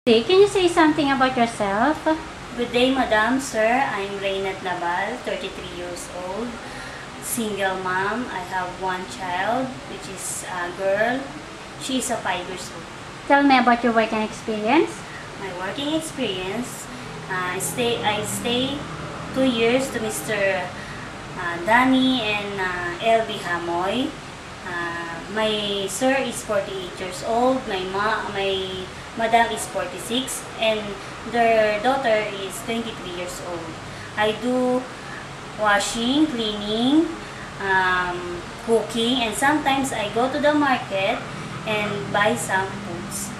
Hey, can you say something about yourself? Good day, Madam, Sir. I'm Reynat Nabal, 33 years old, single mom. I have one child, which is a girl. She is 5 years old. Tell me about your working experience. My working experience, I stay 2 years to Mr. Danny and LB Hamoy. My sir is 48 years old. My madam is 46, and their daughter is 23 years old. I do washing, cleaning, cooking, and sometimes I go to the market and buy some foods.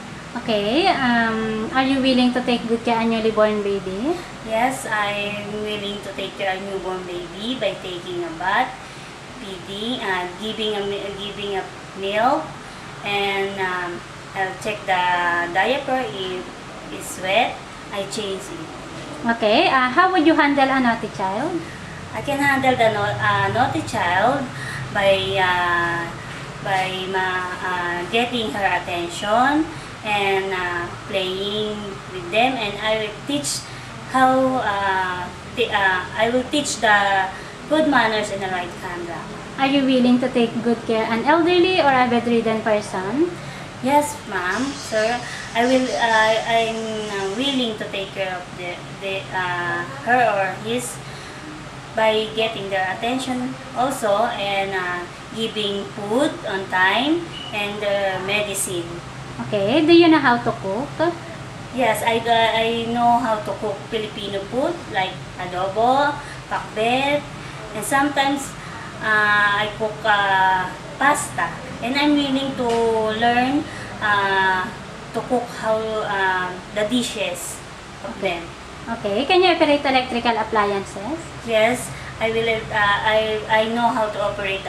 Okay, are you willing to take good care of your newborn baby? Yes, I'm willing to take care of newborn baby by taking a bath, feeding, giving a milk, and I'll check the diaper. If it's wet, I change it. Okay, how would you handle a naughty child? I can handle the naughty child by getting her attention and playing with them, and I will teach the good manners and the right conduct. Are you willing to take good care of an elderly or a bedridden person? Yes, ma'am, sir. I'm willing to take care of her or his by getting their attention also, and giving food on time and medicine. Okay, do you know how to cook? Yes, I know how to cook Filipino food like adobo, pakbet, and sometimes I cook pasta. And I'm willing to learn to cook how the dishes of them. Okay, can you operate electrical appliances? Yes, I will. I know how to operate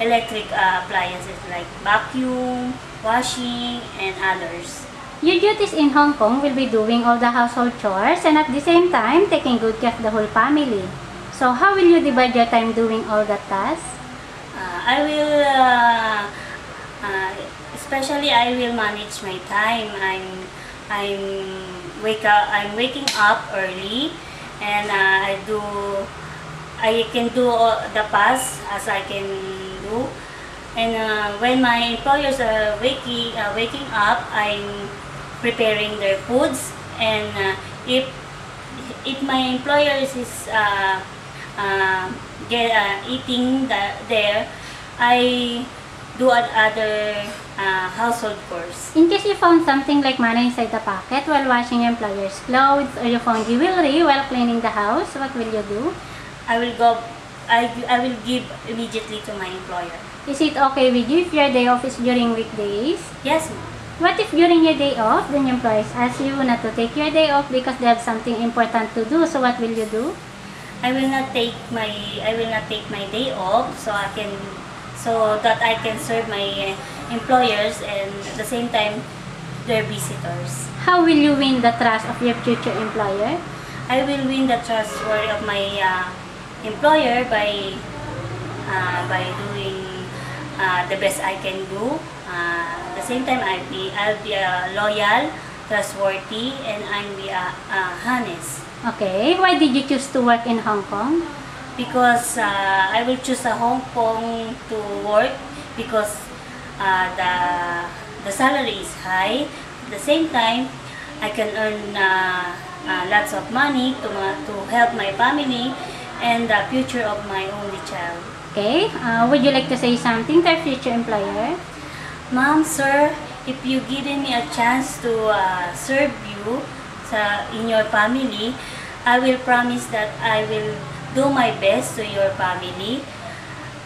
electric appliances like vacuum, washing, and others. Your duties in Hong Kong will be doing all the household chores and at the same time taking good care of the whole family. So how will you divide your time doing all the tasks? I will, especially I will manage my time. I'm waking up early, and I can do all the tasks as I can do. And when my employers are waking up, I'm preparing their foods. And if my employers is eating there, I do other household chores. In case you found something like money inside the pocket while washing your employer's clothes, or you found jewelry while cleaning the house, what will you do? I will give immediately to my employer. Is it okay with you if your day off is during weekdays? Yes, ma'am. What if during your day off, then your employers ask you not to take your day off because they have something important to do, so what will you do? I will not take my day off so that I can serve my employers and at the same time their visitors. How will you win the trust of your future employer? I will win the trust of my employer by doing the best I can do. At the same time, I'll be loyal, trustworthy, and I'll be honest. Okay, why did you choose to work in Hong Kong? Because I will choose Hong Kong to work because the salary is high. At the same time, I can earn lots of money to help my family and the future of my only child. Okay, would you like to say something to our future employer? Ma'am, sir, if you given me a chance to serve you in your family, I will promise that I will do my best to your family.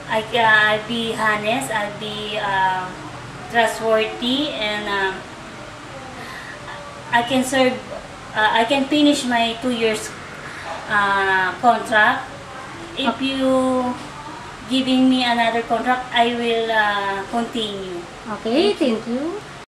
I'll be honest, I'll be trustworthy, and I can finish my 2 years contract. If you giving me another contract, I will continue. Okay, thank you.